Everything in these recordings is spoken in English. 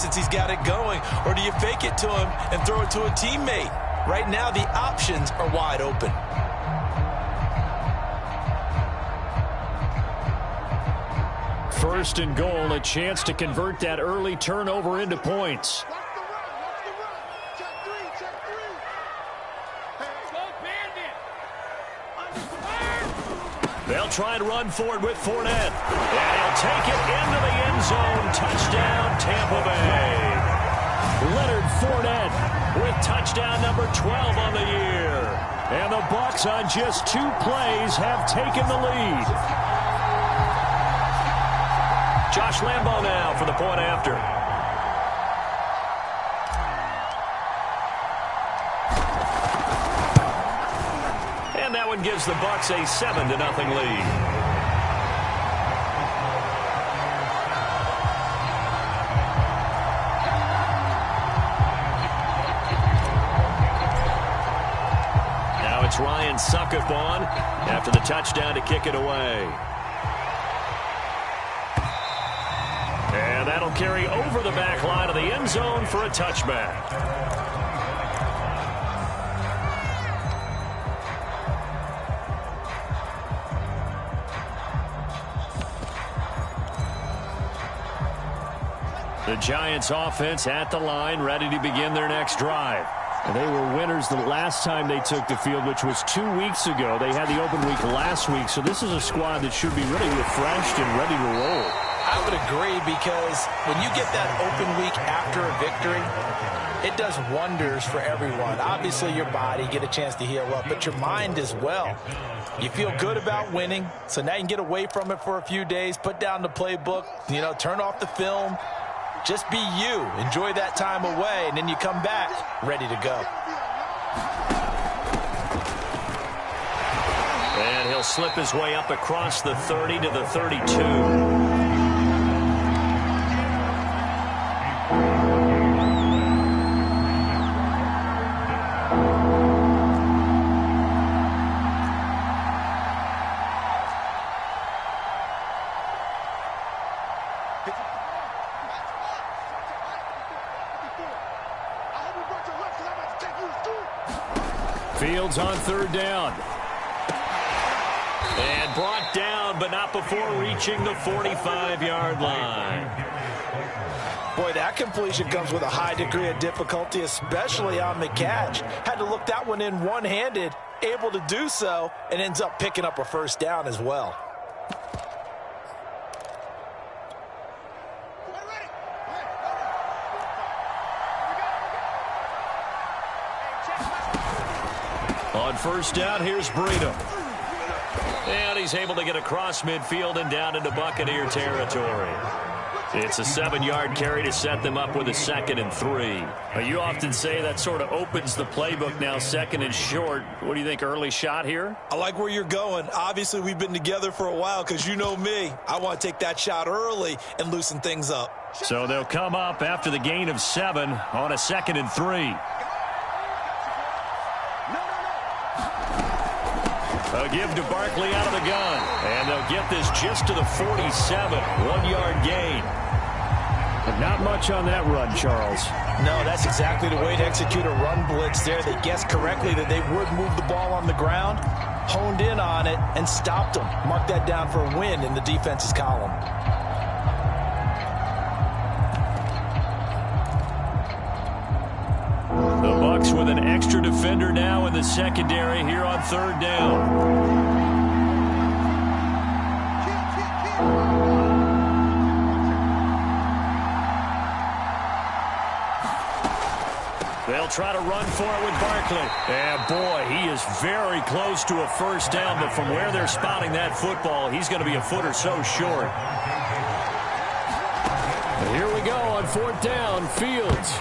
since he's got it going, or do you fake it to him and throw it to a teammate? Right now, the options are wide open. First and goal, a chance to convert that early turnover into points. They'll try and run forward with Fournette. And he'll take it into the end zone. Touchdown, Tampa Bay. Leonard Fournette with touchdown number 12 on the year. And the Bucs on just 2 plays have taken the lead. Josh Lambo now for the point after. And that one gives the Bucs a 7-0 lead. Now it's Ryan Suckup on after the touchdown to kick it away. And that'll carry over the back line of the end zone for a touchback. The Giants offense at the line, ready to begin their next drive. And they were winners the last time they took the field, which was 2 weeks ago. They had the open week last week, so this is a squad that should be really refreshed and ready to roll. I would agree, because when you get that open week after a victory, it does wonders for everyone. Obviously, your body, get a chance to heal up, but your mind as well. You feel good about winning, so now you can get away from it for a few days, put down the playbook, turn off the film. Just be you. Enjoy that time away, and then you come back ready to go. And he'll slip his way up across the 30 to the 32. Fields on third down. And brought down, but not before reaching the 45-yard line. Boy, that completion comes with a high degree of difficulty, especially on the catch. Had to look that one in one-handed, able to do so, and ends up picking up a first down as well. On first down, here's Breedham. And he's able to get across midfield and down into Buccaneer territory. It's a 7-yard carry to set them up with a 2nd and 3. Now, you often say that sort of opens the playbook now, 2nd and short. What do you think, early shot here? I like where you're going. Obviously, we've been together for a while, because you know me. I want to take that shot early and loosen things up. So they'll come up after the gain of 7 on a 2nd and 3. A give to Barkley out of the gun. And they'll get this just to the 47. 1-yard gain. Not much on that run, Charles. No, that's exactly the way to execute a run blitz there. They guessed correctly that they would move the ball on the ground, honed in on it, and stopped them. Mark that down for a win in the defense's column. The Bucs with an extra defender now in the secondary here on third down. They'll try to run for it with Barkley. And boy, he is very close to a first down, but from where they're spotting that football, he's going to be a foot or so short. And here we go on fourth down, Fields.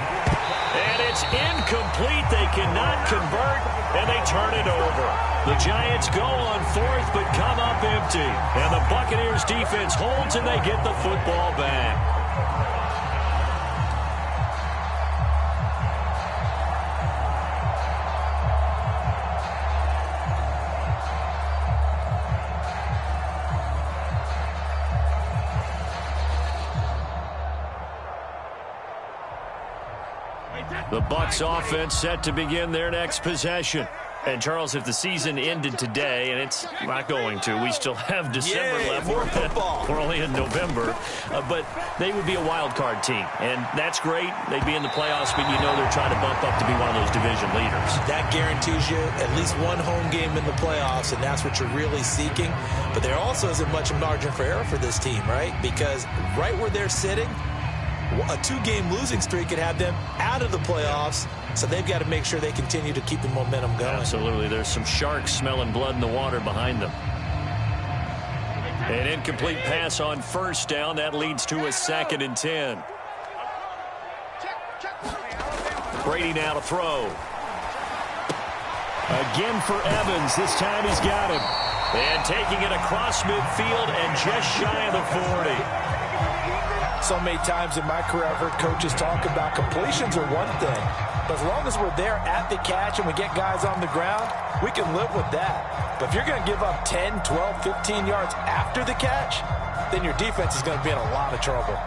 And it's incomplete. They cannot convert, and they turn it over. The Giants go on fourth, but come up empty. And the Buccaneers defense holds, and they get the football back. The Bucs offense set to begin their next possession. And, Charles, if the season ended today, and it's not going to, we still have December left. More football. We're only in November. But they would be a wild card team. And that's great. They'd be in the playoffs, but you know they're trying to bump up to be one of those division leaders. That guarantees you at least one home game in the playoffs, and that's what you're really seeking. But there also isn't much margin for error for this team, right? Because right where they're sitting, a 2-game losing streak could have them out of the playoffs, so they've got to make sure they continue to keep the momentum going. Absolutely. There's some sharks smelling blood in the water behind them. An incomplete pass on first down. That leads to a 2nd and 10. Brady now to throw. Again for Evans. This time he's got him. And taking it across midfield and just shy of the 40. So many times in my career I've heard coaches talk about completions are one thing, but as long as we're there at the catch and we get guys on the ground, we can live with that. But if you're going to give up 10, 12, 15 yards after the catch, then your defense is going to be in a lot of trouble.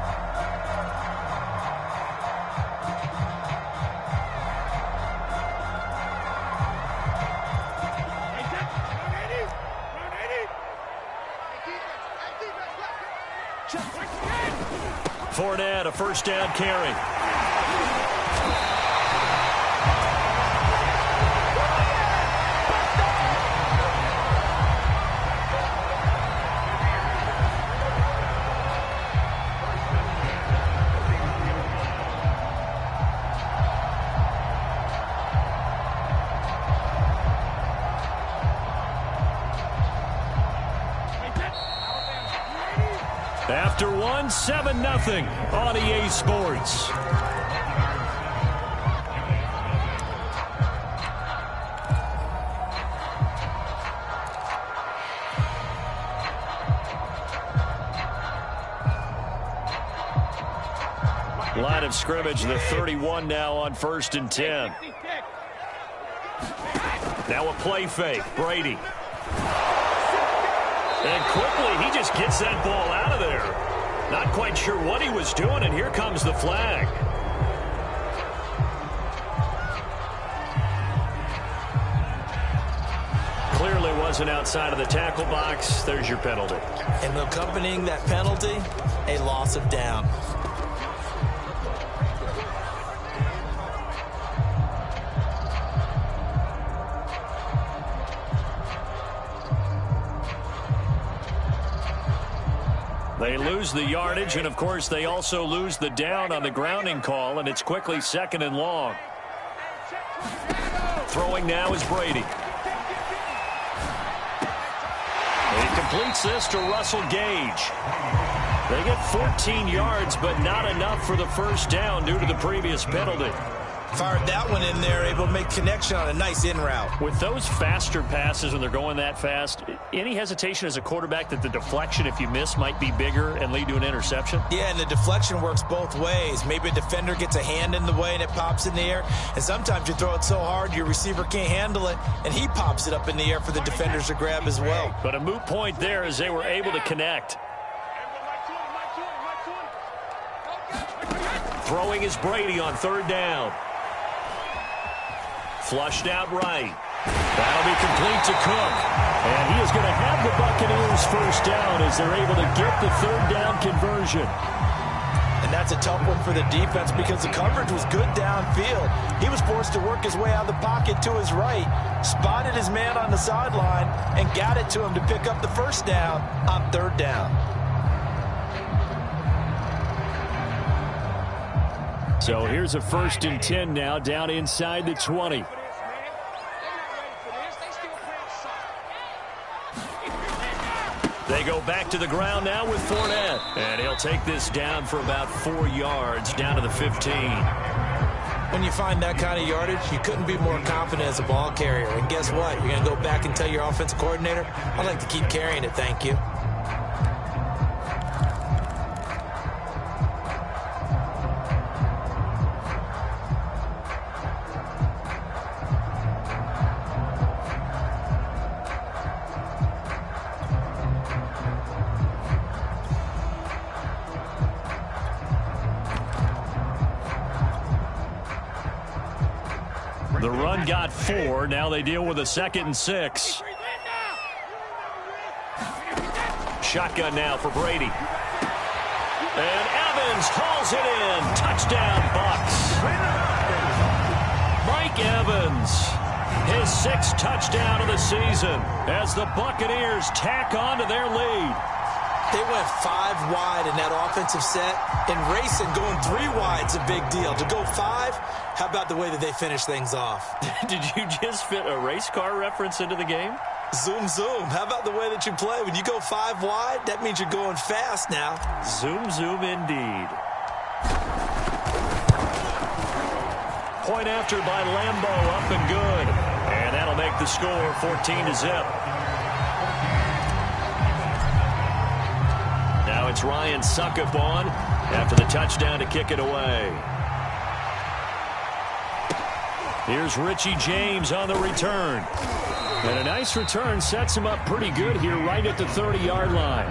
Fournette, a first down carry. After 7-0 on EA Sports. Line of scrimmage, the 31 now on 1st and 10. Now a play fake, Brady. And quickly, he just gets that ball out of there. Not quite sure what he was doing, and here comes the flag. Clearly wasn't outside of the tackle box. There's your penalty. And accompanying that penalty, a loss of down. They lose the yardage, and, of course, they also lose the down on the grounding call, and it's quickly 2nd and long. Throwing now is Brady. He completes this to Russell Gage. They get 14 yards, but not enough for the first down due to the previous penalty. Fired that one in there, able to make connection on a nice in route. With those faster passes when they're going that fast, any hesitation as a quarterback that the deflection, if you miss, might be bigger and lead to an interception? Yeah, and the deflection works both ways. Maybe a defender gets a hand in the way and it pops in the air. And sometimes you throw it so hard your receiver can't handle it, and he pops it up in the air for the defenders to grab as well. But a moot point there as they were able to connect. Throwing is Brady on 3rd down. Flushed out right. That'll be complete to Cook. And he is going to have the Buccaneers first down as they're able to get the 3rd down conversion. And that's a tough one for the defense because the coverage was good downfield. He was forced to work his way out of the pocket to his right, spotted his man on the sideline, and got it to him to pick up the first down on 3rd down. So here's a 1st and 10 now down inside the 20. They go back to the ground now with Fournette. And he'll take this down for about 4 yards down to the 15. When you find that kind of yardage, you couldn't be more confident as a ball carrier. And guess what? You're going to go back and tell your offensive coordinator, I'd like to keep carrying it, thank you. The run got 4. Now they deal with a 2nd and 6. Shotgun now for Brady. And Evans hauls it in. Touchdown, Bucs. Mike Evans, his 6th touchdown of the season as the Buccaneers tack on to their lead. They went 5 wide in that offensive set. And racing, going 3 wide's a big deal. To go 5, how about the way that they finish things off? Did you just fit a race car reference into the game? Zoom, zoom. How about the way that you play? When you go 5 wide, that means you're going fast now. Zoom, zoom indeed. Point after by Lambeau, up and good. And that'll make the score 14-0. Now it's Ryan Suckup on after the touchdown to kick it away. Here's Richie James on the return. And a nice return sets him up pretty good here right at the 30-yard line.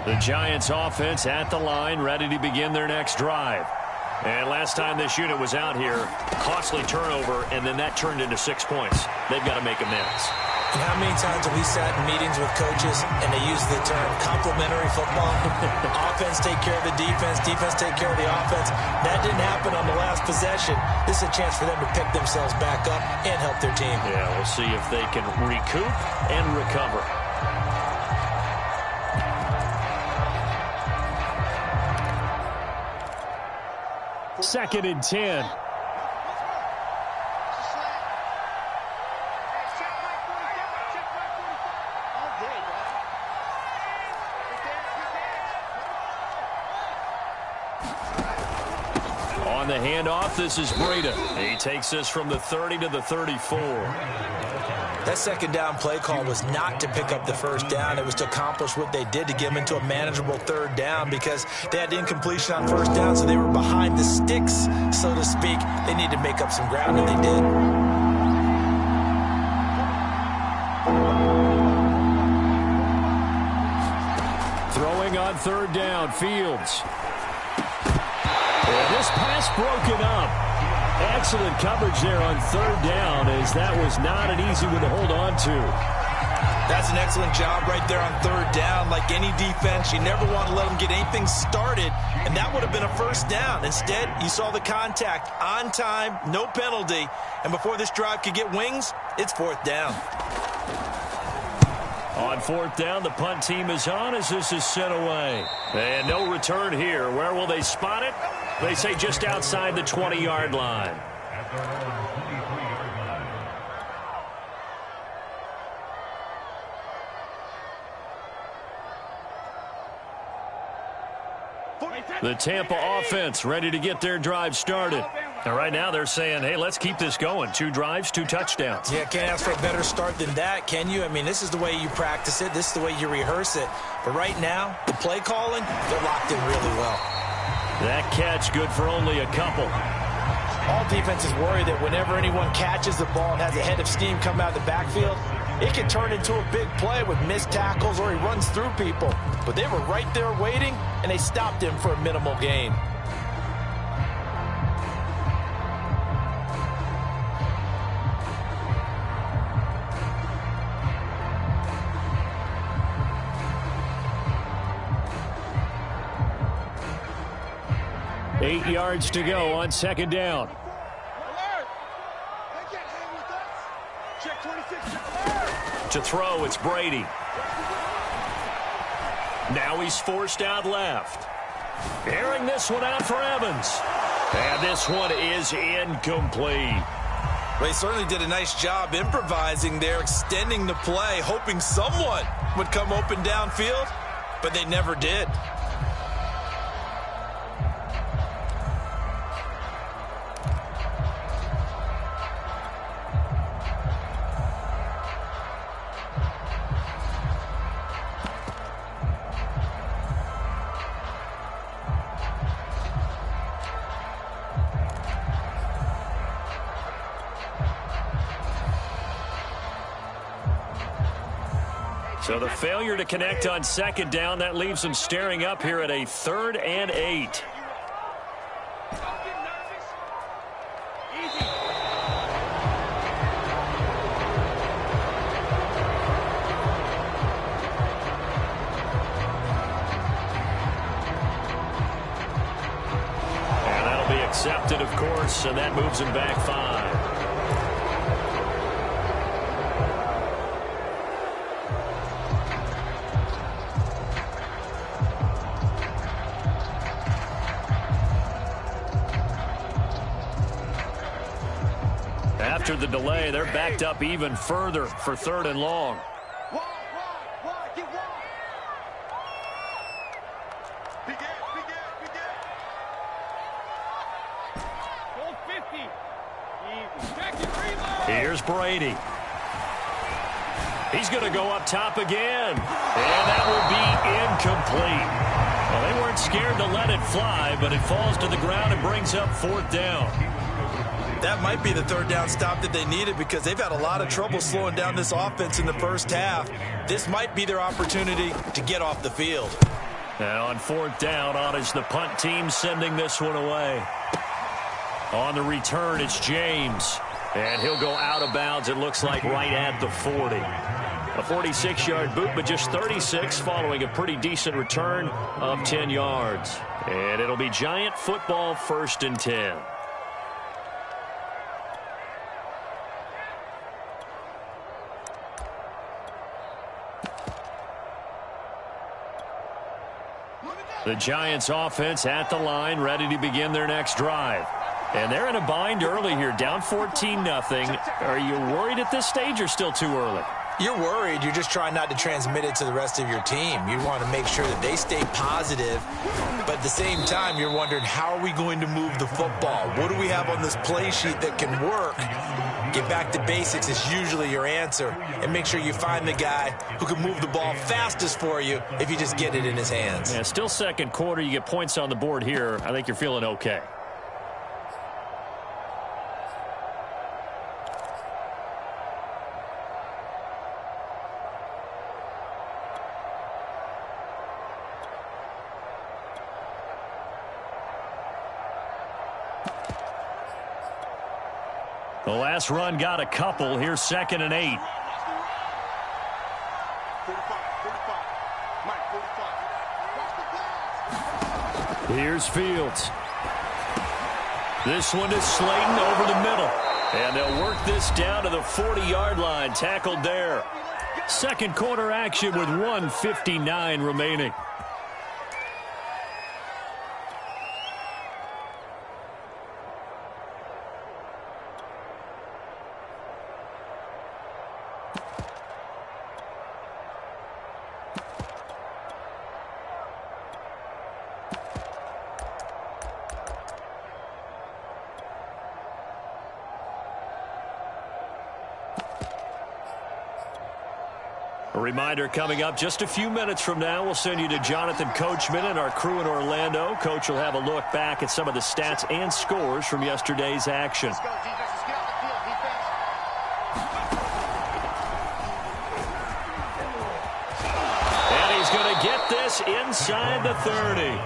The Giants offense at the line, ready to begin their next drive. And last time this unit was out here, costly turnover, and then that turned into 6 points. They've got to make amends. And how many times have we sat in meetings with coaches and they use the term complementary football? Offense take care of the defense, defense take care of the offense. That didn't happen on the last possession. This is a chance for them to pick themselves back up and help their team. Yeah, we'll see if they can recoup and recover. Second and 10. On the handoff, this is Breida. He takes this from the 30 to the 34. That second down play call was not to pick up the first down. It was to accomplish what they did, to get them into a manageable third down, because they had incompletion on first down, so they were behind the sticks, so to speak. They needed to make up some ground, and they did. Throwing on third down, Fields. And this pass broken up. Excellent coverage there on third down, as that was not an easy one to hold on to. That's an excellent job right there on third down. Like any defense, you never want to let them get anything started, and that would have been a first down. Instead, you saw the contact on time, no penalty, and before this drive could get wings, it's fourth down. On fourth down, the punt team is on as this is sent away. And no return here. Where will they spot it? They say just outside the 20-yard line. The Tampa offense ready to get their drive started. And right now they're saying, hey, let's keep this going. 2 drives, 2 touchdowns. Yeah, can't ask for a better start than that, can you? I mean, this is the way you practice it. This is the way you rehearse it. But right now, the play calling, they're locked in really well. That catch good for only a couple. All defenses worry that whenever anyone catches the ball and has a head of steam come out of the backfield, it can turn into a big play with missed tackles or he runs through people. But they were right there waiting, and they stopped him for a minimal gain. Eight yards to go on second down. To throw, it's Brady. Now he's forced out left. Airing this one out for Evans. And this one is incomplete. Well, he certainly did a nice job improvising there, extending the play, hoping someone would come open downfield, but they never did. So the failure to connect on second down, that leaves them staring up here at a 3rd and 8. And that'll be accepted, of course, and that moves him back 5. After the delay, they're backed up even further for 3rd and long. Here's Brady. He's going to go up top again. And that will be incomplete. Well, they weren't scared to let it fly, but it falls to the ground and brings up 4th down. That might be the 3rd down stop that they needed because they've had a lot of trouble slowing down this offense in the first half. This might be their opportunity to get off the field. Now on 4th down, on is the punt team sending this one away. On the return, it's James. And he'll go out of bounds, it looks like, right at the 40. A 46-yard boot, but just 36 following a pretty decent return of 10 yards. And it'll be Giant football, 1st and 10. The Giants offense at the line, ready to begin their next drive. And they're in a bind early here, down 14-0. Are you worried at this stage or still too early? You're worried. You're just trying not to transmit it to the rest of your team. You want to make sure that they stay positive. But at the same time, you're wondering, how are we going to move the football? What do we have on this play sheet that can work? Get back to basics is usually your answer. And make sure you find the guy who can move the ball fastest for you if you just get it in his hands. Yeah, still second quarter. You get points on the board here. I think you're feeling okay. The last run got a couple. Here's 2nd and 8. Here's Fields. This one is Slayton over the middle. And they'll work this down to the 40-yard line. Tackled there. Second quarter action with 1:59 remaining. A reminder coming up just a few minutes from now, we'll send you to Jonathan Coachman and our crew in Orlando. Coach will have a look back at some of the stats and scores from yesterday's action. And he's going to get this inside the 30.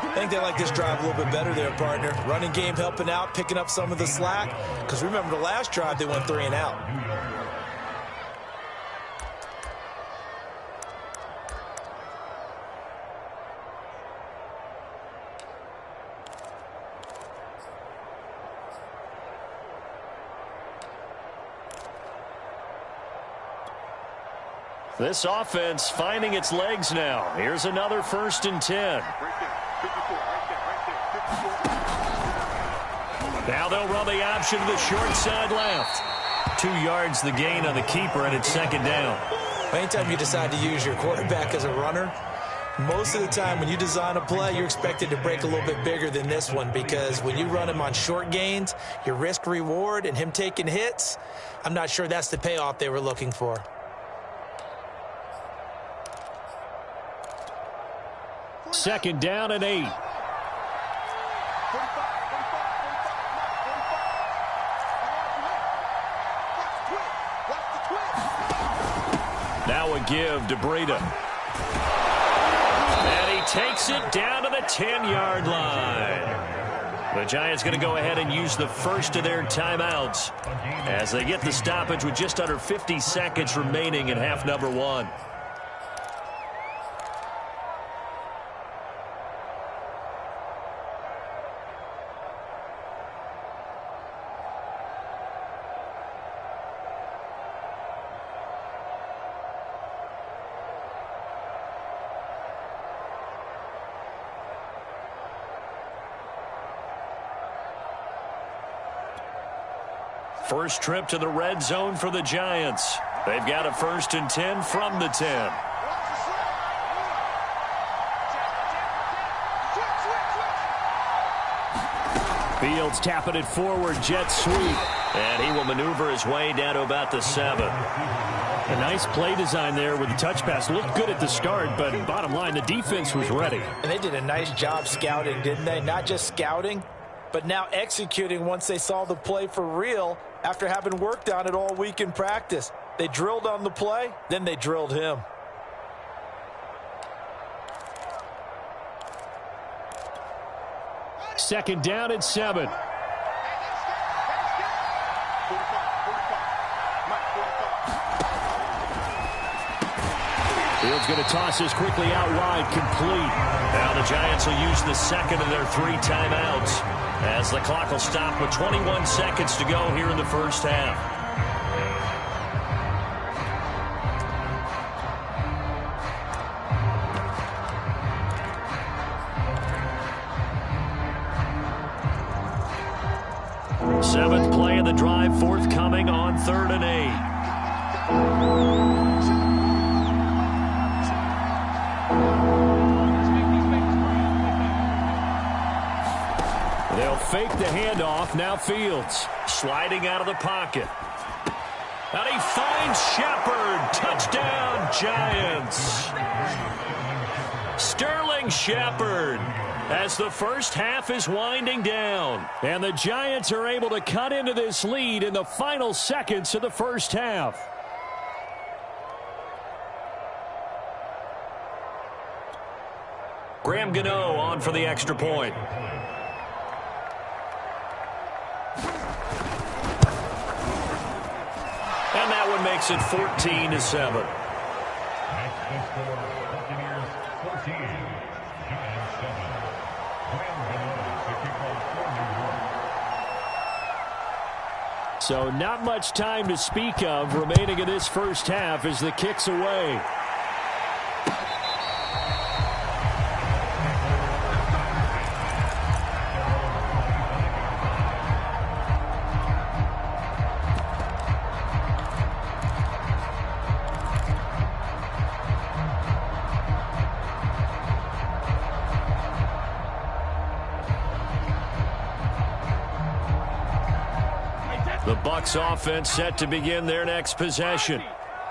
I think they like this drive a little bit better there, partner. Running game helping out, picking up some of the slack. Because remember, the last drive, they went 3 and out. This offense finding its legs now. Here's another 1st and 10. Now they'll run the option to the short side left. 2 yards the gain on the keeper, and it's 2nd down. Anytime you decide to use your quarterback as a runner, most of the time when you design a play, you're expected to break a little bit bigger than this one, because when you run him on short gains, your risk reward and him taking hits, I'm not sure that's the payoff they were looking for. Second down and 8. Now a give to Breida. And he takes it down to the 10-yard line. The Giants going to go ahead and use the first of their timeouts as they get the stoppage with just under 50 seconds remaining in half number 1. First trip to the red zone for the Giants. They've got a 1st and 10 from the 10. Fields tapping it forward, jet sweep. And he will maneuver his way down to about the 7. A nice play design there with the touch pass. Looked good at the start, but bottom line, the defense was ready. And they did a nice job scouting, didn't they? Not just scouting, but now executing once they saw the play for real after having worked on it all week in practice. They drilled on the play, then they drilled him. Second down and 7. Fields going to toss this quickly out wide, complete. Now the Giants will use the second of their 3 timeouts as the clock will stop with 21 seconds to go here in the first half. Seventh play of the drive forthcoming on 3rd and 8. They'll fake the handoff. Now Fields Sliding out of the pocket. And he finds Shepard. Touchdown, Giants. Sterling Shepard as the first half is winding down. And the Giants are able to cut into this lead in the final seconds of the first half. Graham Gano on for the extra point. And that one makes it 14-7. So not much time to speak of remaining in this first half as the kick's away. The Bucs offense set to begin their next possession.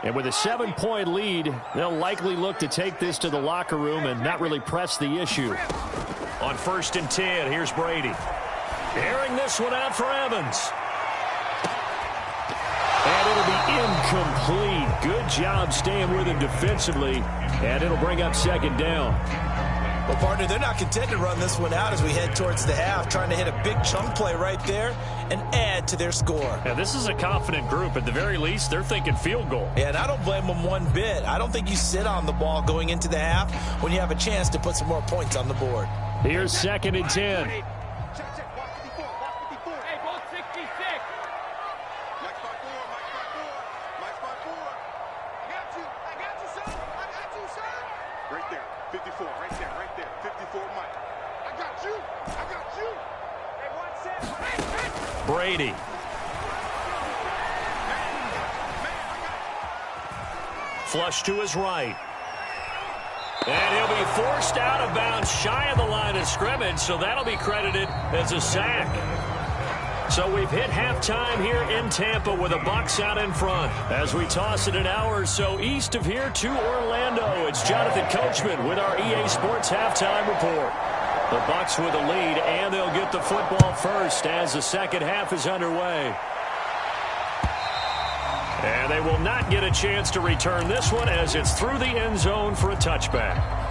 And with a 7-point lead, they'll likely look to take this to the locker room and not really press the issue. On 1st and 10, here's Brady. Airing this one out for Evans. And it'll be incomplete. Good job staying with him defensively. And it'll bring up 2nd down. Well, partner, they're not content to run this one out as we head towards the half, trying to hit a big chunk play right there and add to their score. Now, this is a confident group. At the very least, they're thinking field goal. Yeah, and I don't blame them one bit. I don't think you sit on the ball going into the half when you have a chance to put some more points on the board. Here's 2nd and 10. Brady. Flush to his right. And he'll be forced out of bounds shy of the line of scrimmage, so that'll be credited as a sack. So we've hit halftime here in Tampa with the Bucs out in front. As we toss it an hour or so east of here to Orlando, it's Jonathan Coachman with our EA Sports Halftime Report. The Bucs with a lead, and they'll get the football first as the second half is underway. And they will not get a chance to return this one as it's through the end zone for a touchback.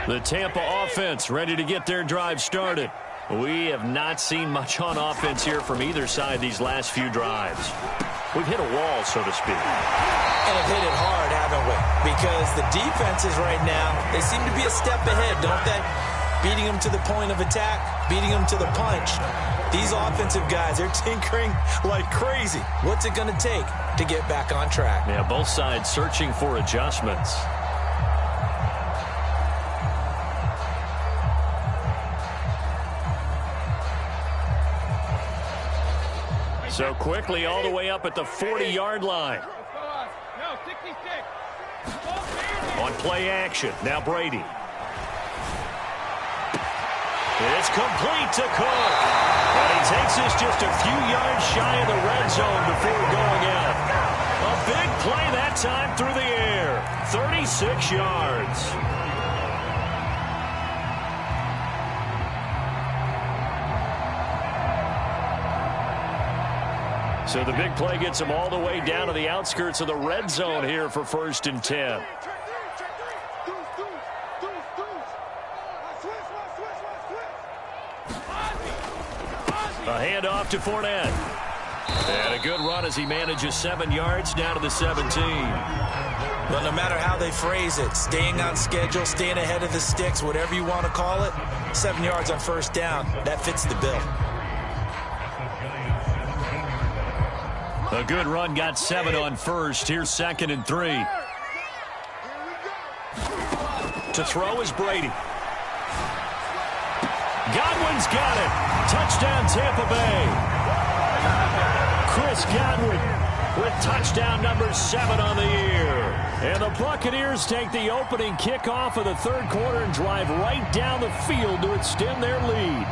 The Tampa offense ready to get their drive started. We have not seen much on offense here from either side these last few drives. We've hit a wall, so to speak. And have hit it hard, haven't we? Because the defenses right now, they seem to be a step ahead, don't they? Beating them to the point of attack, beating them to the punch. These offensive guys, they're tinkering like crazy. What's it going to take to get back on track? Yeah, both sides searching for adjustments. So quickly all the way up at the 40-yard line. On play action, now Brady. It's complete to Cook. And he takes us just a few yards shy of the red zone before going out. A big play that time through the air. 36 yards. So the big play gets him all the way down to the outskirts of the red zone here for 1st and 10. A handoff to Fournette. And a good run as he manages 7 yards down to the 17. Well, no matter how they phrase it, staying on schedule, staying ahead of the sticks, whatever you want to call it, 7 yards on 1st down, that fits the bill. A good run got 7 on 1st. Here's 2nd and 3. To throw is Brady. Godwin's got it. Touchdown Tampa Bay. Chris Godwin with touchdown number 7 on the year. And the Buccaneers take the opening kickoff of the 3rd quarter and drive right down the field to extend their lead.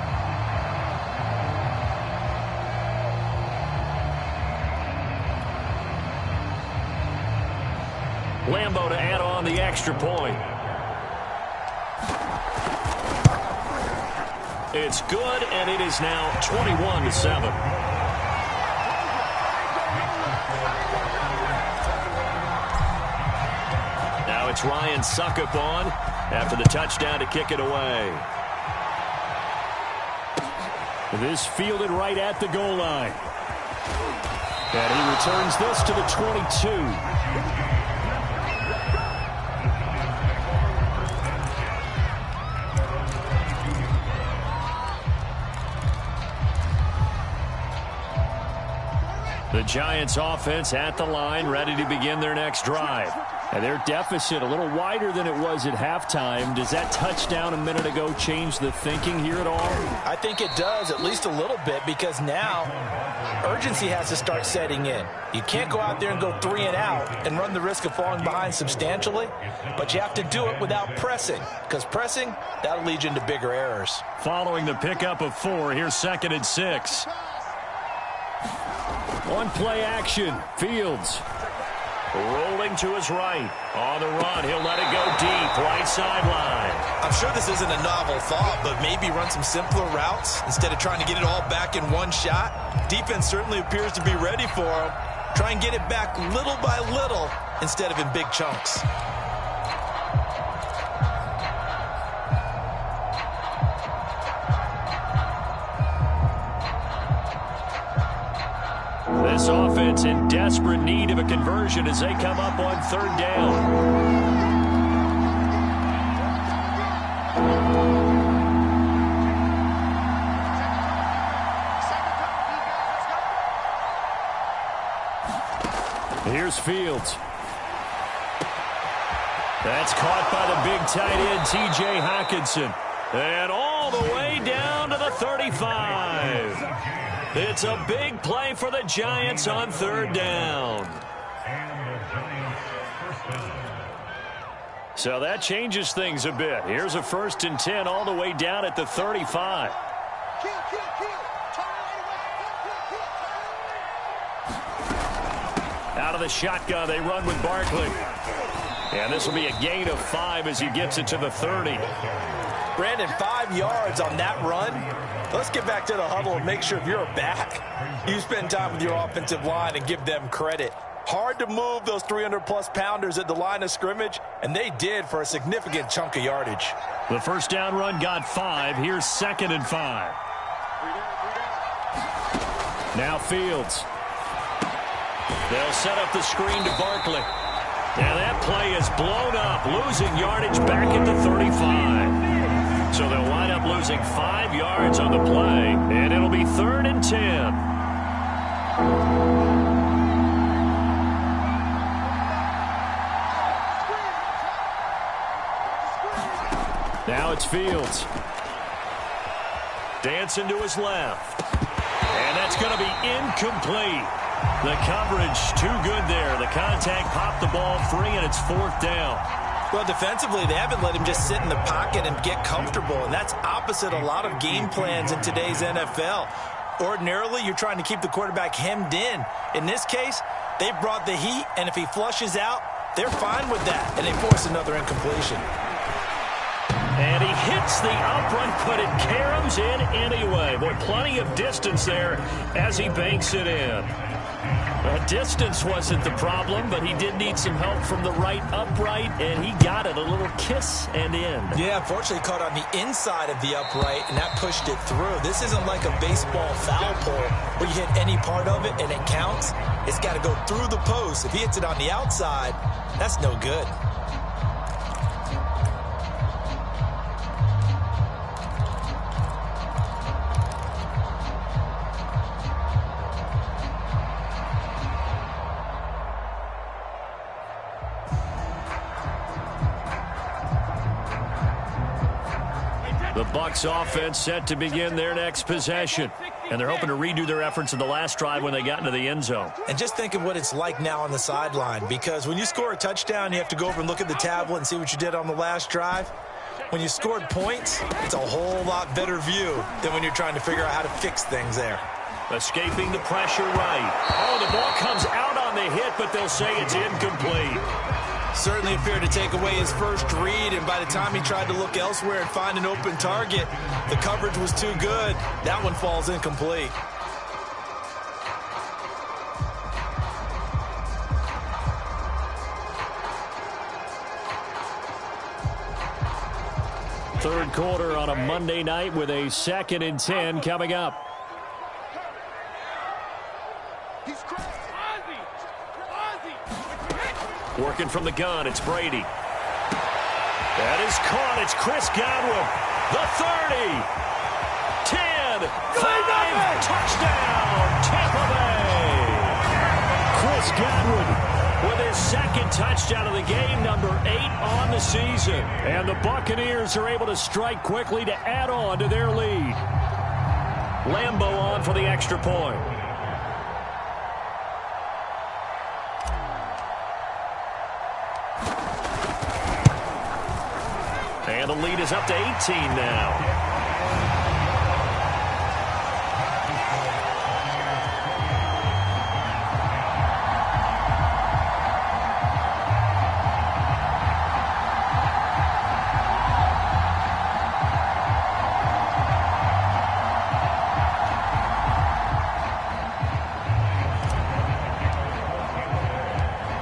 Lambeau to add on the extra point. It's good, and it is now 21-7. Now it's Ryan Suckup on after the touchdown to kick it away. This fielded right at the goal line. And he returns this to the 22. The Giants offense at the line, ready to begin their next drive. And their deficit a little wider than it was at halftime. Does that touchdown a minute ago change the thinking here at all? I think it does, at least a little bit, because now urgency has to start setting in. You can't go out there and go 3 and out and run the risk of falling behind substantially, but you have to do it without pressing, because pressing, that'll lead you into bigger errors. Following the pickup of 4, here's 2nd and 6. On play action, Fields. Rolling to his right. On the run, he'll let it go deep, right sideline. I'm sure this isn't a novel thought, but maybe run some simpler routes instead of trying to get it all back in one shot. Defense certainly appears to be ready for him. Try and get it back little by little instead of in big chunks. This offense in desperate need of a conversion as they come up on 3rd down. Here's Fields. That's caught by the big tight end, T.J. Hockenson. And all the way down to the 35. It's a big play for the Giants on 3rd down. So that changes things a bit. Here's a 1st and 10 all the way down at the 35. Out of the shotgun, they run with Barkley. And this will be a gain of 5 as he gets it to the 30. Brandon, 5 yards on that run. Let's get back to the huddle and make sure if you're back, you spend time with your offensive line and give them credit. Hard to move those 300-plus pounders at the line of scrimmage, and they did for a significant chunk of yardage. The first down run got 5. Here's 2nd and 5. Now Fields. They'll set up the screen to Barkley. And that play is blown up, losing yardage back at the 35. So they'll wind up losing 5 yards on the play, and it'll be 3rd and 10. Now it's Fields. Dancing to his left. And that's going to be incomplete. The coverage too good there. The contact popped the ball free, and it's 4th down. Well, defensively, they haven't let him just sit in the pocket and get comfortable, and that's opposite a lot of game plans in today's NFL. Ordinarily, you're trying to keep the quarterback hemmed in. In this case, they brought the heat, and if he flushes out, they're fine with that, and they force another incompletion. And he hits the upright, but it caroms in anyway. Boy, plenty of distance there as he banks it in. Distance wasn't the problem, but he did need some help from the right upright, and he got it. A little kiss and in. Yeah, unfortunately caught on the inside of the upright, and that pushed it through. This isn't like a baseball foul pole where you hit any part of it and it counts. It's got to go through the post. If he hits it on the outside, that's no good. The Bucs offense set to begin their next possession. And they're hoping to redo their efforts in the last drive when they got into the end zone. And just think of what it's like now on the sideline, because when you score a touchdown, you have to go over and look at the tablet and see what you did on the last drive. When you scored points, it's a whole lot better view than when you're trying to figure out how to fix things there. Escaping the pressure right. Oh, the ball comes out on the hit, but they'll say it's incomplete. Certainly appeared to take away his first read, and by the time he tried to look elsewhere and find an open target, the coverage was too good. That one falls incomplete. Third quarter on a Monday night with a 2nd and 10 coming up. Working from the gun, it's Brady. That is caught. It's Chris Godwin. The 30. 10. 5. Touchdown. Tampa Bay. Chris Godwin with his 2nd touchdown of the game, number 8 on the season. And the Buccaneers are able to strike quickly to add on to their lead. Lambeau on for the extra point. And the lead is up to 18 now.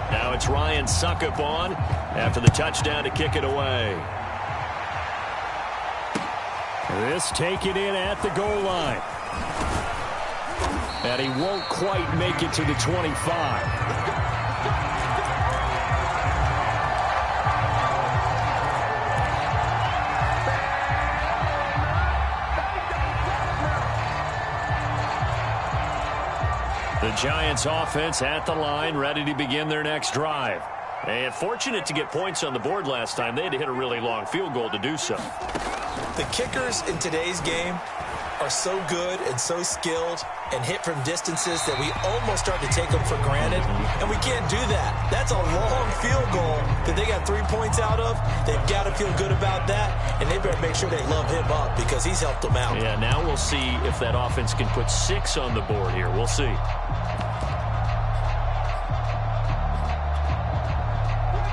Now it's Ryan Suckup on after the touchdown to kick it away. This taken in at the goal line. And he won't quite make it to the 25. The Giants offense at the line, ready to begin their next drive. And fortunate to get points on the board last time. They had to hit a really long field goal to do so. The kickers in today's game are so good and so skilled and hit from distances that we almost start to take them for granted, and we can't do that. That's a long field goal that they got 3 points out of. They've got to feel good about that, and they better make sure they love him up because he's helped them out. Yeah, now we'll see if that offense can put 6 on the board here. We'll see.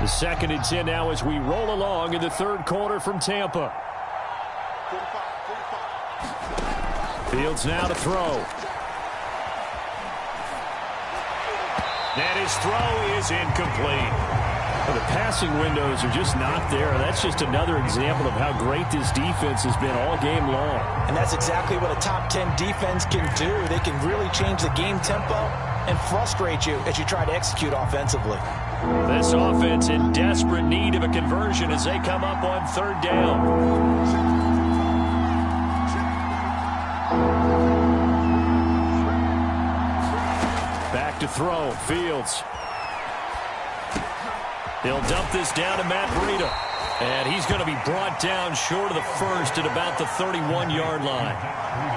The 2nd and 10 now as we roll along in the third quarter from Tampa. Fields now to throw. And his throw is incomplete. Well, the passing windows are just not there. That's just another example of how great this defense has been all game long. And that's exactly what a top 10 defense can do. They can really change the game tempo and frustrate you as you try to execute offensively. This offense in desperate need of a conversion as they come up on 3rd down. Back to throw. Fields. He'll dump this down to Matt Breida. And he's going to be brought down short of the first at about the 31-yard line.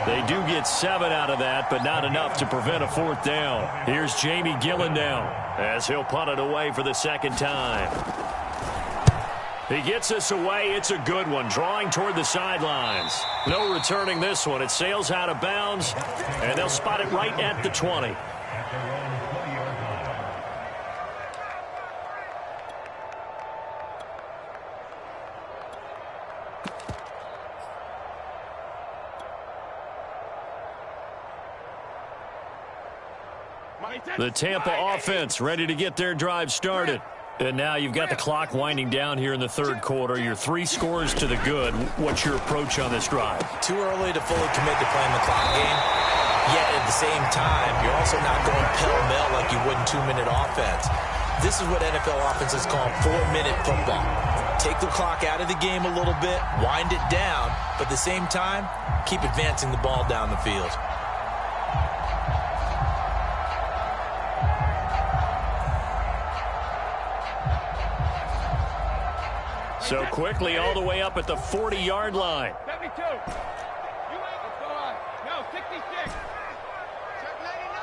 They do get 7 out of that, but not enough to prevent a 4th down. Here's Jamie Gillen now as he'll punt it away for the 2nd time. He gets this away. It's a good one, drawing toward the sidelines. No returning this one. It sails out of bounds, and they'll spot it right at the 20. The Tampa offense ready to get their drive started. And now you've got the clock winding down here in the 3rd quarter. You're 3 scores to the good. What's your approach on this drive? Too early to fully commit to playing the clock game. Yet at the same time, you're also not going pell-mell like you would in 2-minute offense. This is what NFL offenses call 4-minute football. Take the clock out of the game a little bit, wind it down, but at the same time, keep advancing the ball down the field. So quickly all the way up at the 40-yard line. 72. Let's go on. No, 66. Check 99.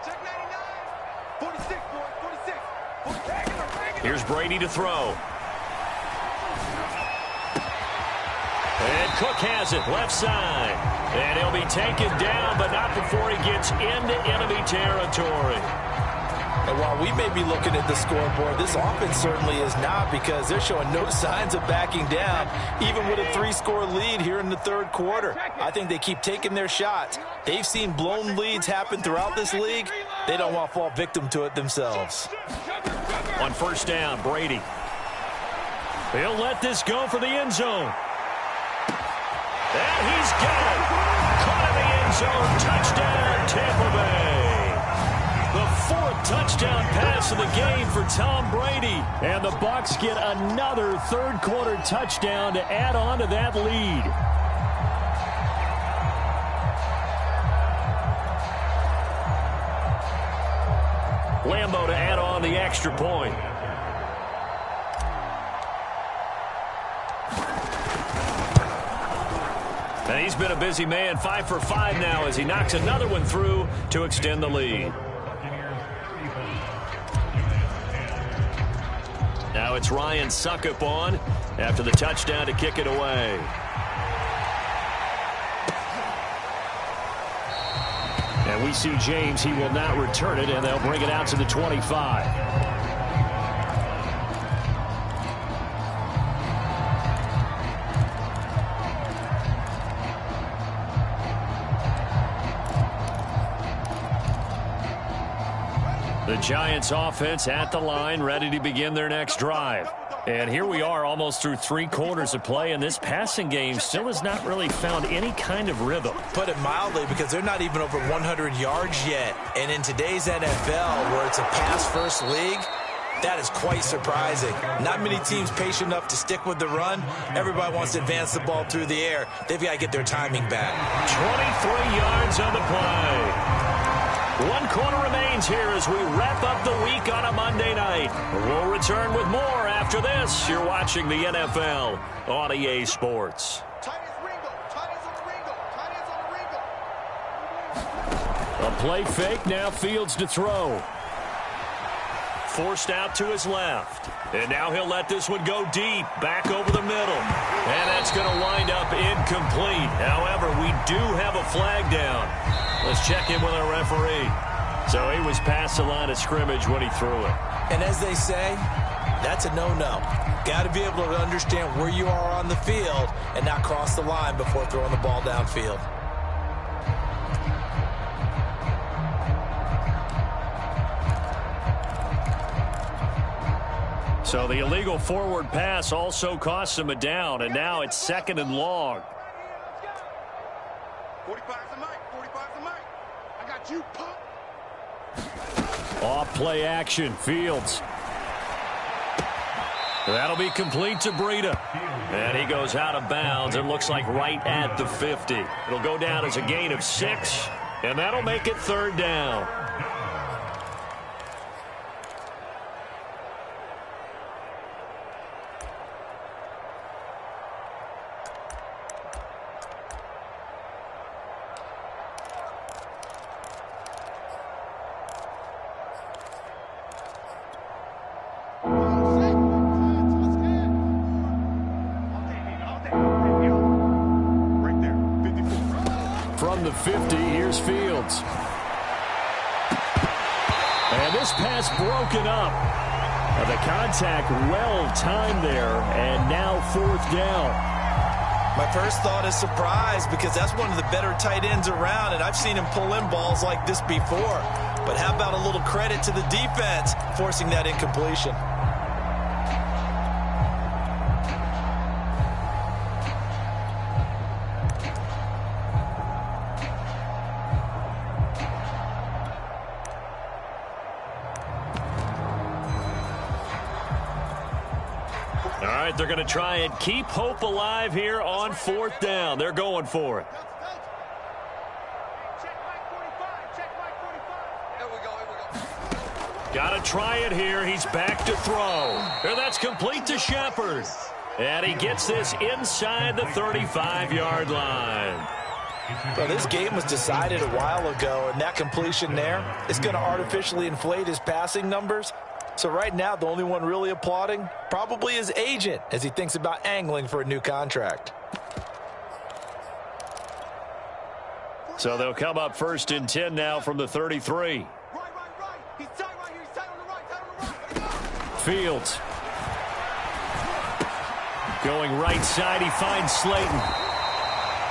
Check 99. 46, boy. 46. Here's Brady to throw. And Cook has it left side. And he'll be taken down, but not before he gets into enemy territory. And while we may be looking at the scoreboard, this offense certainly is not, because they're showing no signs of backing down, even with a 3-score lead here in the 3rd quarter. I think they keep taking their shots. They've seen blown leads happen throughout this league. They don't want to fall victim to it themselves. On 1st down, Brady. He'll let this go for the end zone. And he's got it. Caught in the end zone. Touchdown, Tampa Bay. The 4th touchdown pass of the game for Tom Brady. And the Bucs get another 3rd quarter touchdown to add on to that lead. Lambeau to add on the extra point. And he's been a busy man, 5 for 5 now as he knocks another one through to extend the lead. Now it's Ryan Suckup on after the touchdown to kick it away. And we see James. He will not return it, and they'll bring it out to the 25. The Giants offense at the line, ready to begin their next drive. And here we are almost through 3 quarters of play, and this passing game still has not really found any kind of rhythm. Put it mildly, because they're not even over 100 yards yet. And in today's NFL, where it's a pass-first league, that is quite surprising. Not many teams patient enough to stick with the run. Everybody wants to advance the ball through the air. They've got to get their timing back. 23 yards on the play. 1 quarter remains here as we wrap up the week on a Monday night. We'll return with more after this. You're watching the NFL on EA Sports. A play fake, now Fields to throw. Forced out to his left. And now he'll let this one go deep, back over the middle. And that's going to wind up incomplete. However, we do have a flag down. Let's check in with our referee. So he was past the line of scrimmage when he threw it. And as they say, That's a no-no. Got to be able to understand where you are on the field and not cross the line before throwing the ball downfield. So the illegal forward pass also costs him a down, and now it's 2nd and long. 45's the mic. 45's the mic. I got you, punk. Off play action, Fields. That'll be complete to Breida. And he goes out of bounds. It looks like right at the 50. It'll go down as a gain of 6, and that'll make it 3rd down. From the 50, here's Fields. And this pass broken up. The contact well timed there, and now 4th down. My first thought is surprise, because that's one of the better tight ends around, and I've seen him pull in balls like this before. But how about a little credit to the defense forcing that incompletion? All right, they're going to try and keep hope alive here on 4th down. They're going for it. Check Mike 45. Check Mike 45. Here we go. Got to try it here. He's back to throw. And that's complete to Shepard. And he gets this inside the 35-yard line. Well, this game was decided a while ago, and that completion there is going to artificially inflate his passing numbers. So right now, the only one really applauding probably his agent as he thinks about angling for a new contract. So they'll come up 1st and 10 now from the 33. Right. He's tight right here. He's tight on the right. Fields. Going right side, he finds Slayton.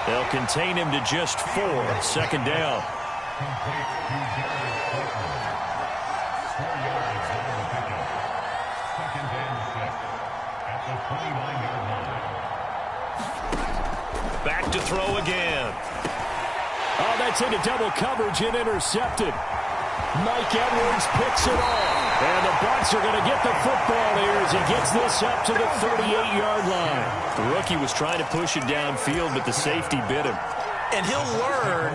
They'll contain him to just 4. 2nd down. Back to throw again. Oh, that's into double coverage and intercepted. Mike Edwards picks it off. And the Bucs are going to get the football here as he gets this up to the 38-yard line. The rookie was trying to push it downfield, but the safety bit him. And he'll learn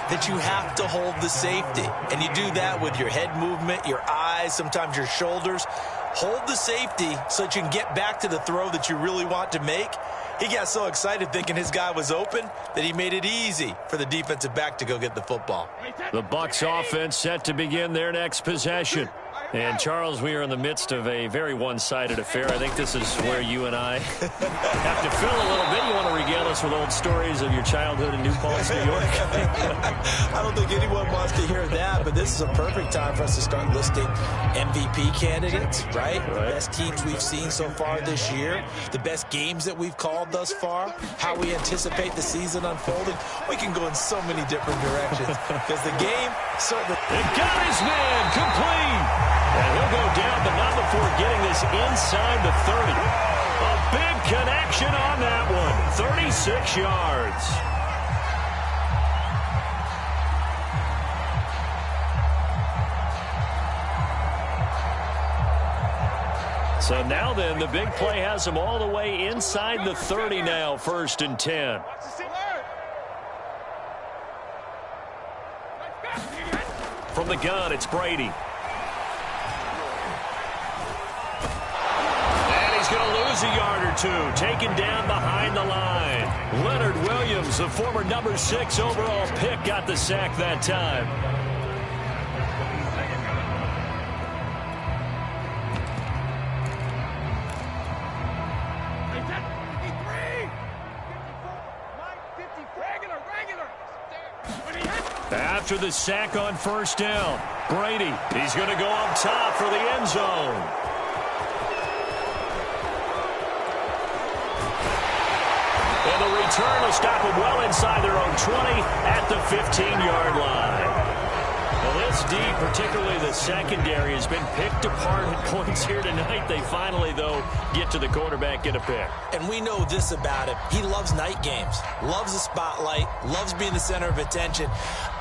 that you have to hold the safety. And you do that with your head movement, your eyes, sometimes your shoulders. Hold the safety so that you can get back to the throw that you really want to make. He got so excited thinking his guy was open that he made it easy for the defensive back to go get the football. The Bucs offense set to begin their next possession. And, Charles, we are in the midst of a very one-sided affair. I think this is where you and I have to fill a little bit. You want to regale us with old stories of your childhood in New Paltz, New York? I don't think anyone wants to hear that, but this is a perfect time for us to start listing MVP candidates, right? The best teams we've seen so far this year, the best games that we've called thus far, how we anticipate the season unfolding. We can go in so many different directions because the game certainly... It got his man complete. And he'll go down, but not before getting this inside the 30. A big connection on that one. 36 yards. So now then, the big play has him all the way inside the 30 now, 1st and 10. From the gun, it's Brady. Going to lose a yard or 2, taken down behind the line. Leonard Williams, the former number 6 overall pick, got the sack that time. After the sack on 1st down, Brady, he's going to go up top for the end zone. the return will stop them well inside their own 20 at the 15-yard line. Well, this D, particularly the secondary, has been picked apart at points here tonight. They finally, though, get to the quarterback, get a pick. And we know this about him. He loves night games, loves the spotlight, loves being the center of attention.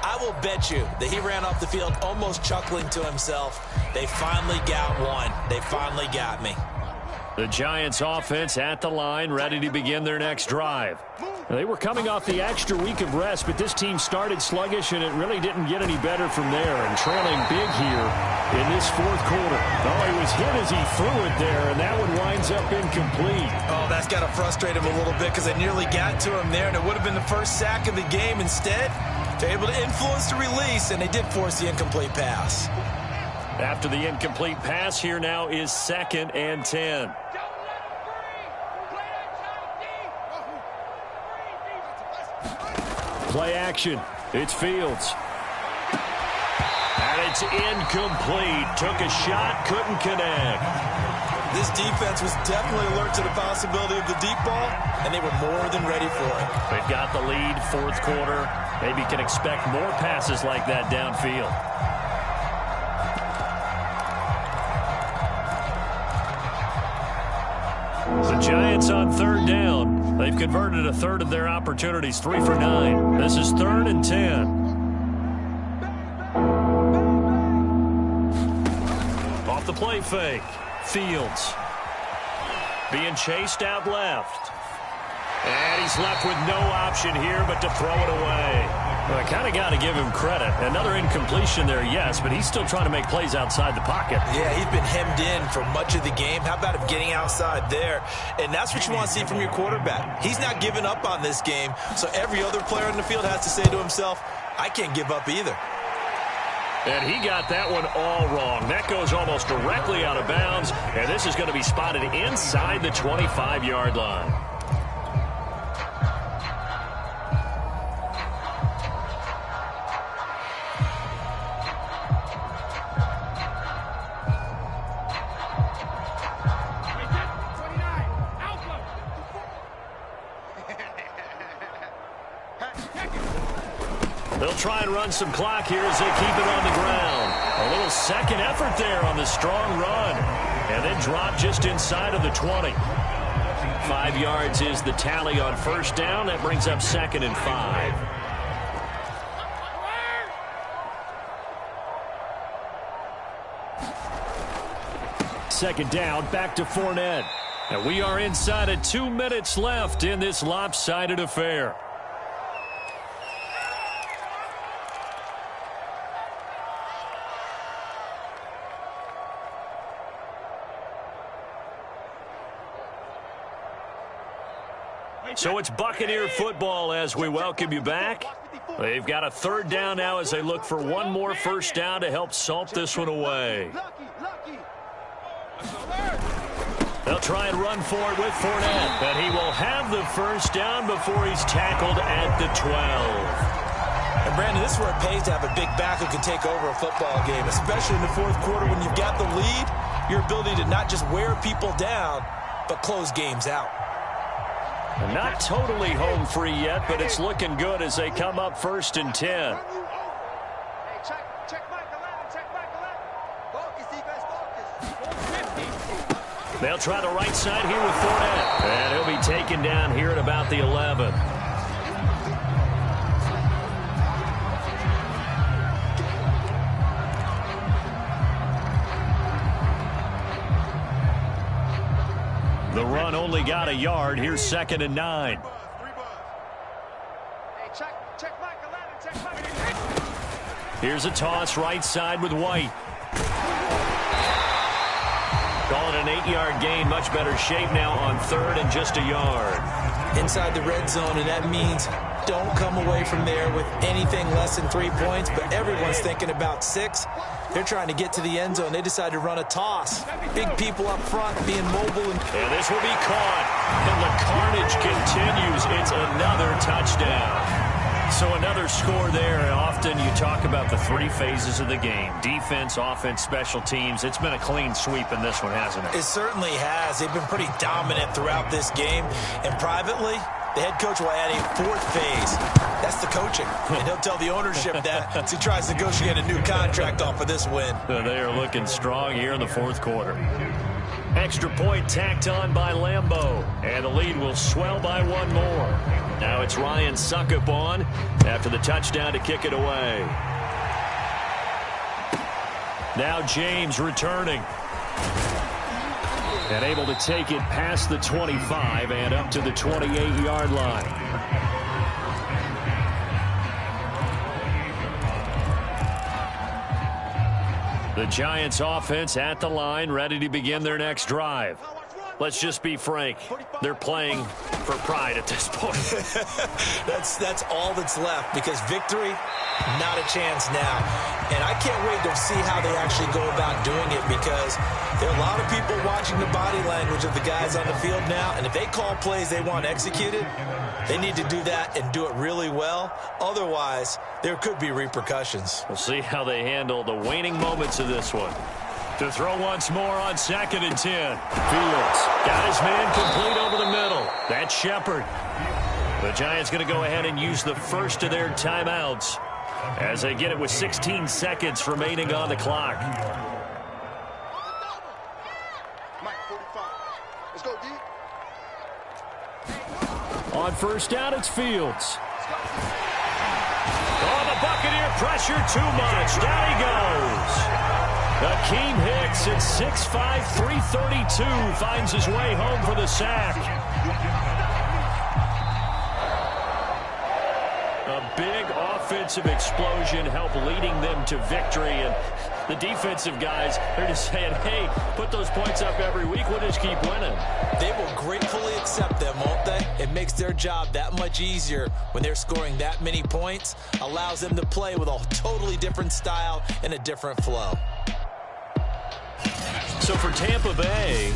I will bet you that he ran off the field almost chuckling to himself. They finally got one. They finally got me. The Giants offense at the line, ready to begin their next drive. They were coming off the extra week of rest, but this team started sluggish, and it really didn't get any better from there, and trailing big here in this fourth quarter. Oh, he was hit as he threw it there, and that one winds up incomplete. Oh, that's got to frustrate him a little bit because they nearly got to him there, and it would have been the first sack of the game. Instead, they're able to influence the release, and they did force the incomplete pass. After the incomplete pass, here now is 2nd and 10. Play action. It's Fields. And it's incomplete. Took a shot, couldn't connect. This defense was definitely alert to the possibility of the deep ball, and they were more than ready for it. They've got the lead, fourth quarter. Maybe can expect more passes like that downfield. The Giants on 3rd down. They've converted a third of their opportunities, 3 for 9. This is 3rd and 10. Off the play fake. Fields. Being chased out left. And he's left with no option here but to throw it away. Well, I kind of got to give him credit. Another incompletion there, yes, but he's still trying to make plays outside the pocket. Yeah, he's been hemmed in for much of the game. How about him getting outside there? And that's what you want to see from your quarterback. He's not giving up on this game, so every other player on the field has to say to himself, I can't give up either. And he got that one all wrong. That goes almost directly out of bounds, and this is going to be spotted inside the 25-yard line. They'll try and run some clock here as they keep it on the ground. A little second effort there on the strong run. And then drop just inside of the 20. 5 yards is the tally on first down. That brings up 2nd and 5. Second down, back to Fournette. And we are inside of 2 minutes left in this lopsided affair. So it's Buccaneer football as we welcome you back. They've got a 3rd down now as they look for one more first down to help salt this one away. They'll try and run for it with Fournette, and he will have the first down before he's tackled at the 12. And Brandon, this is where it pays to have a big back who can take over a football game, especially in the fourth quarter when you've got the lead, your ability to not just wear people down, but close games out. Not totally home free yet, but it's looking good as they come up 1st and 10. They'll try the right side here with Fournette. And he'll be taken down here at about the 11. The run only got a yard. Here's 2nd and 9. Here's a toss right side with White. Calling an 8-yard gain. Much better shape now on 3rd and just a yard. Inside the red zone, and that means don't come away from there with anything less than 3 points, but everyone's thinking about 6. They're trying to get to the end zone. They decide to run a toss. Big people up front being mobile. And this will be caught. And the carnage continues. It's another touchdown. So another score there. And often you talk about the 3 phases of the game. Defense, offense, special teams. It's been a clean sweep in this one, hasn't it? It certainly has. They've been pretty dominant throughout this game. And privately, The head coach will add a fourth phase. That's the coaching. And he'll tell the ownership that as he tries to negotiate a new contract off of this win. They are looking strong here in the fourth quarter. Extra point tacked on by Lambeau. And the lead will swell by one more. Now it's Ryan Suckup on after the touchdown to kick it away. Now James returning. And able to take it past the 25 and up to the 28-yard line. The Giants offense at the line, ready to begin their next drive. Let's just be frank. They're playing for pride at this point. That's all that's left, because victory, not a chance now. And I can't wait to see how they actually go about doing it, because there are a lot of people watching the body language of the guys on the field now, and if they call plays they want executed, they need to do that and do it really well. Otherwise, there could be repercussions. We'll see how they handle the waning moments of this one. To throw once more on 2nd and 10. Fields got his man complete over the middle. That's Shepard. The Giants going to go ahead and use the first of their timeouts as they get it with 16 seconds remaining on the clock. Mike, 45. Let's go, D. On first down, it's Fields. Oh, the Buccaneer pressure too much. Down he goes. Akeem Hicks at 6'5", 332 finds his way home for the sack. A big offensive explosion helped leading them to victory. And the defensive guys, they're just saying, hey, put those points up every week. We'll just keep winning. They will gratefully accept them, won't they? It makes their job that much easier when they're scoring that many points. Allows them to play with a totally different style and a different flow. So for Tampa Bay,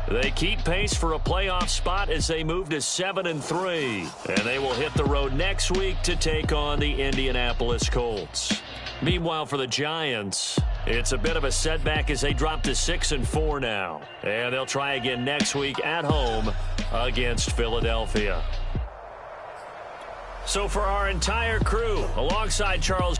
they keep pace for a playoff spot as they move to 7-3. And they will hit the road next week to take on the Indianapolis Colts. Meanwhile, for the Giants, it's a bit of a setback as they drop to 6-4 now. And they'll try again next week at home against Philadelphia. So for our entire crew, alongside Charles